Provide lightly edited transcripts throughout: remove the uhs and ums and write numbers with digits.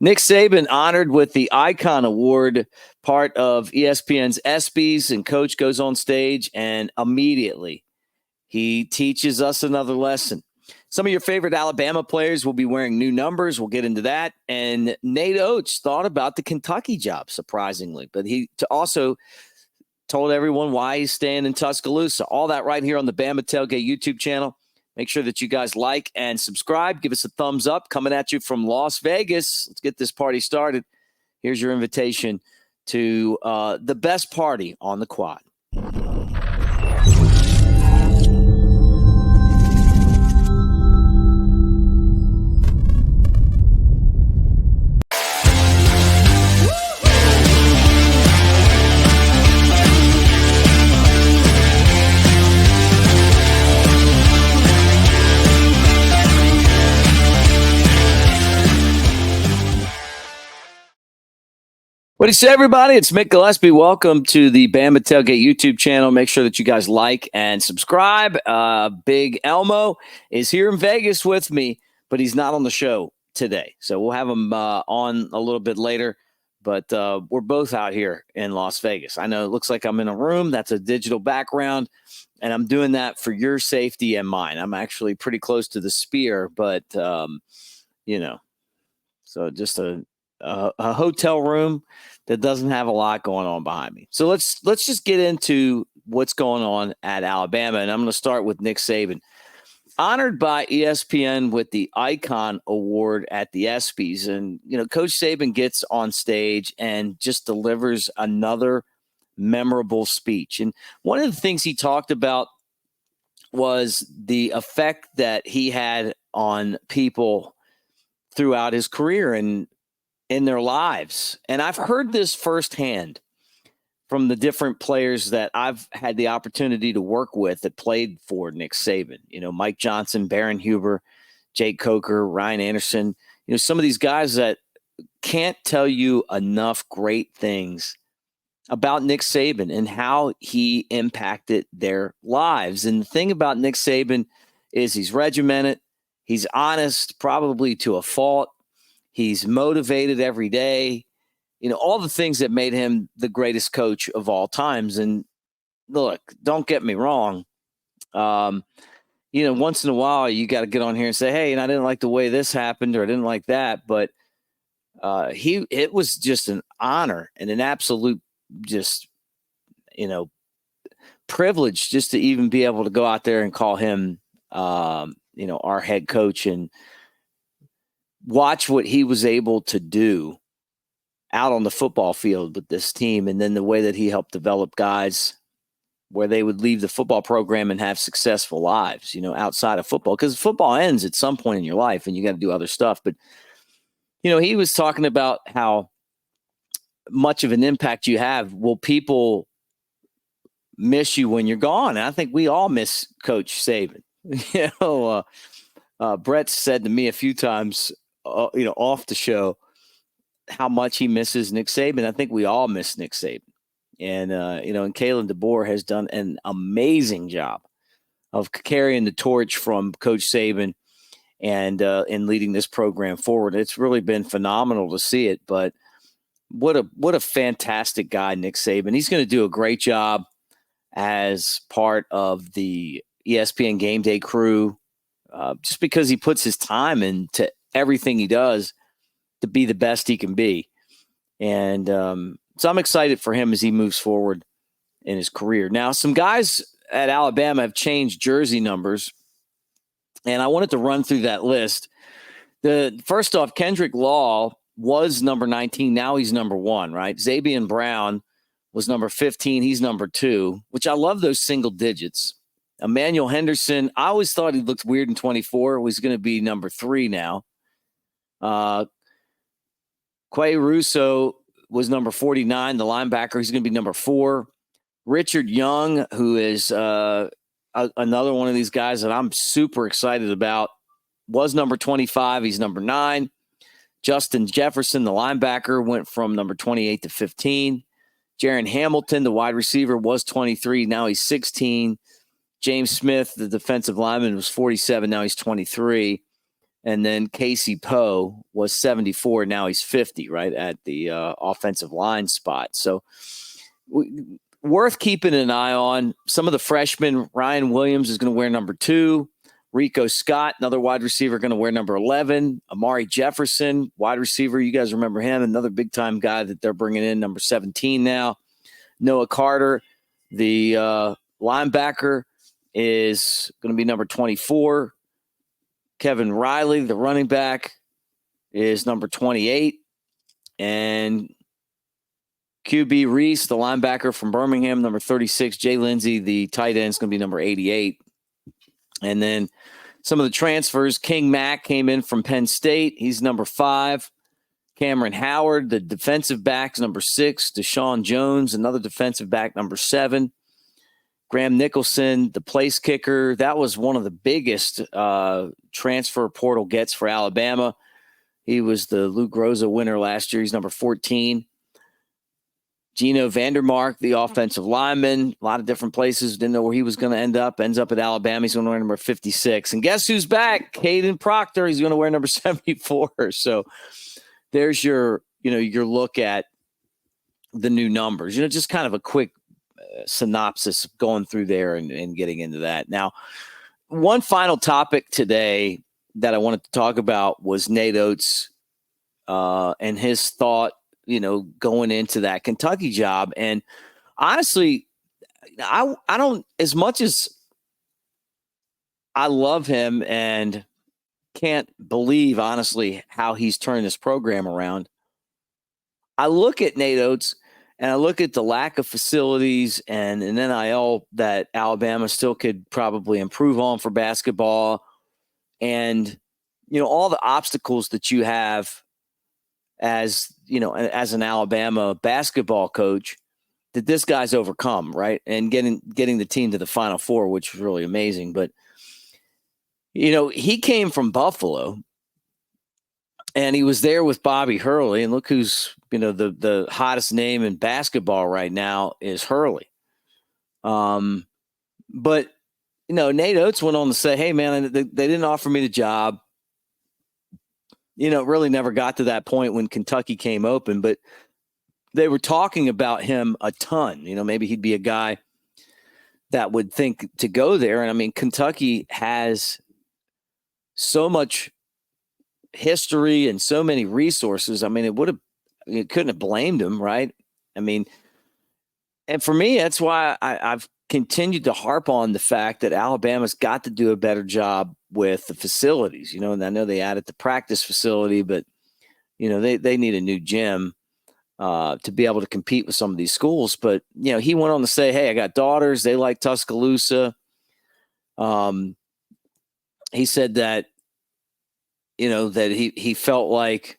Nick Saban honored with the Icon Award, part of ESPN's ESPYs, and coach goes on stage and immediately he teaches us another lesson. Some of your favorite Alabama players will be wearing new numbers. We'll get into that. And Nate Oats thought about the Kentucky job, surprisingly, but he also told everyone why he's staying in Tuscaloosa. All that right here on the Bama Tailgate YouTube channel. Make sure that you guys like and subscribe. Give us a thumbs up. Coming at you from Las Vegas. Let's get this party started. Here's your invitation to the best party on the quad. What do you say, everybody? It's Mick Gillespie. Welcome to the Bama Tailgate YouTube channel. Make sure that you guys like and subscribe. Big Elmo is here in Vegas with me, but he's not on the show today. So we'll have him on a little bit later. But we're both out here in Las Vegas. I know it looks like I'm in a room. That's a digital background, and I'm doing that for your safety and mine. I'm actually pretty close to the Sphere, but, so just a hotel room that doesn't have a lot going on behind me. So let's just get into what's going on at Alabama. And I'm going to start with Nick Saban, honored by ESPN with the Icon Award at the ESPYs. And, Coach Saban gets on stage and just delivers another memorable speech. And one of the things he talked about was the effect that he had on people throughout his career and in their lives. And I've heard this firsthand from the different players that I've had the opportunity to work with that played for Nick Saban. Mike Johnson, Baron Huber, Jake Coker, Ryan Anderson, some of these guys that can't tell you enough great things about Nick Saban and how he impacted their lives. And the thing about Nick Saban is he's regimented, he's honest, probably to a fault. He's motivated every day, all the things that made him the greatest coach of all times. And look, don't get me wrong. Once in a while, you got to get on here and say, hey, and I didn't like the way this happened, or I didn't like that. But it was just an honor and an absolute privilege just to even be able to go out there and call him, our head coach, and watch what he was able to do out on the football field with this team. And then the way that he helped develop guys where they would leave the football program and have successful lives, outside of football, because football ends at some point in your life and you got to do other stuff. But, he was talking about how much of an impact you have. Will people miss you when you're gone? And I think we all miss Coach Saban. Brett said to me a few times, off the show, how much he misses Nick Saban. I think we all miss Nick Saban. And, and Kalen DeBoer has done an amazing job of carrying the torch from Coach Saban and leading this program forward. It's really been phenomenal to see it. But what a fantastic guy, Nick Saban. He's going to do a great job as part of the ESPN Game Day crew, just because he puts his time into everything he does to be the best he can be. And so I'm excited for him as he moves forward in his career. Now, some guys at Alabama have changed jersey numbers, and I wanted to run through that list. First off, Kendrick Law was number 19. Now he's number 1, right? Zabian Brown was number 15. He's number 2, which I love those single digits. Emmanuel Henderson, I always thought he looked weird in 24. He's going to be number 3 now. Quay Russo was number 49, the linebacker. He's going to be number 4. Richard Young, who is another one of these guys that I'm super excited about, was number 25. He's number 9. Justin Jefferson, the linebacker, went from number 28 to 15. Jaron Hamilton, the wide receiver, was 23. Now he's 16. James Smith, the defensive lineman, was 47. Now he's 23. And then Casey Poe was 74. Now he's 50, right, at the offensive line spot. So worth keeping an eye on. Some of the freshmen, Ryan Williams is going to wear number 2. Rico Scott, another wide receiver, going to wear number 11. Amari Jefferson, wide receiver. You guys remember him, another big-time guy that they're bringing in, number 17 now. Noah Carter, the linebacker, is going to be number 24. Kevin Riley, the running back, is number 28. And QB Reese, the linebacker from Birmingham, number 36. Jay Lindsey, the tight end, is going to be number 88. And then some of the transfers, King Mack came in from Penn State. He's number 5. Cameron Howard, the defensive back, number 6. Deshaun Jones, another defensive back, number 7. Graham Nicholson, the place kicker. That was one of the biggest transfer portal gets for Alabama. He was the Luke Rosa winner last year. He's number 14. Gino Vandermark, the offensive lineman, a lot of different places. Didn't know where he was going to end up. Ends up at Alabama. He's going to wear number 56. And guess who's back? Caden Proctor. He's going to wear number 74. So there's your look at the new numbers. Just kind of a quick synopsis going through there and getting into that. Now, one final topic today that I wanted to talk about was Nate Oats and his thought, going into that Kentucky job. And honestly, I don't, as much as I love him and can't believe, honestly, how he's turned this program around, I look at Nate Oats and I look at the lack of facilities and an NIL that Alabama still could probably improve on for basketball. And, all the obstacles that you have as an Alabama basketball coach that this guy's overcome, right? And getting the team to the Final Four, which was really amazing. But, he came from Buffalo and he was there with Bobby Hurley. And look who's, the hottest name in basketball right now is Hurley. But, Nate Oats went on to say, hey, man, they didn't offer me the job. It really never got to that point when Kentucky came open, but they were talking about him a ton. Maybe he'd be a guy that would think to go there. And I mean, Kentucky has so much history and so many resources. I mean, it couldn't have blamed him, right? I mean, and for me, that's why I've continued to harp on the fact that Alabama's got to do a better job with the facilities, and I know they added the practice facility, but, they need a new gym to be able to compete with some of these schools. But, he went on to say, hey, I got daughters. They like Tuscaloosa. He said that, that he felt like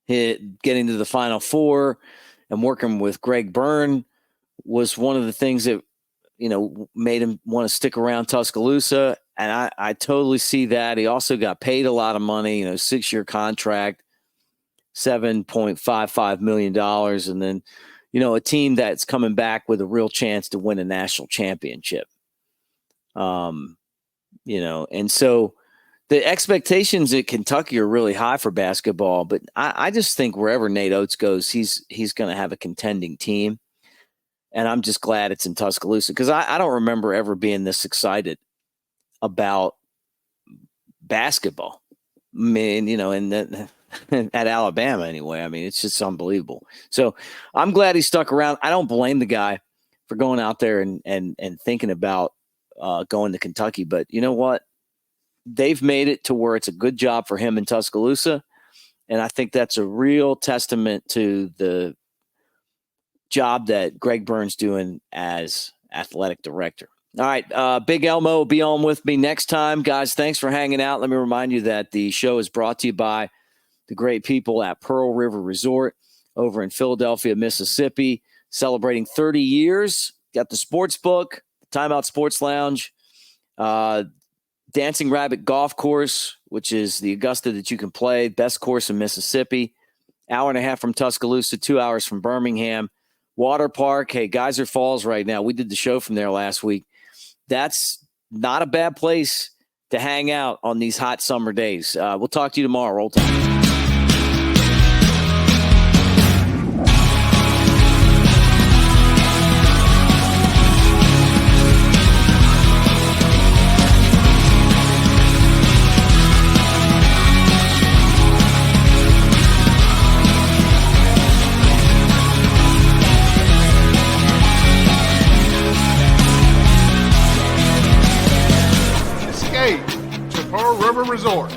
getting to the Final Four and working with Greg Byrne was one of the things that, made him want to stick around Tuscaloosa. And I totally see that. He also got paid a lot of money, 6-year contract, $7.55 million. And then, a team that's coming back with a real chance to win a national championship. And so the expectations at Kentucky are really high for basketball, but I just think wherever Nate Oats goes, he's going to have a contending team. And I'm just glad it's in Tuscaloosa because I don't remember ever being this excited about basketball. I mean, at Alabama anyway. I mean, it's just unbelievable. So I'm glad he stuck around. I don't blame the guy for going out there and thinking about going to Kentucky. But you know what? They've made it to where it's a good job for him in Tuscaloosa. And I think that's a real testament to the job that Greg Byrne's doing as athletic director. All right. Big Elmo will be on with me next time. Guys, thanks for hanging out. Let me remind you that the show is brought to you by the great people at Pearl River Resort over in Philadelphia, Mississippi, celebrating 30 years. Got the sports book, Timeout Sports Lounge, Dancing Rabbit Golf Course, which is the Augusta that you can play, best course in Mississippi, hour and a half from Tuscaloosa, 2 hours from Birmingham. Water Park, hey, Geyser Falls right now. We did the show from there last week. That's not a bad place to hang out on these hot summer days. We'll talk to you tomorrow. Roll Tide. To Pearl River Resort.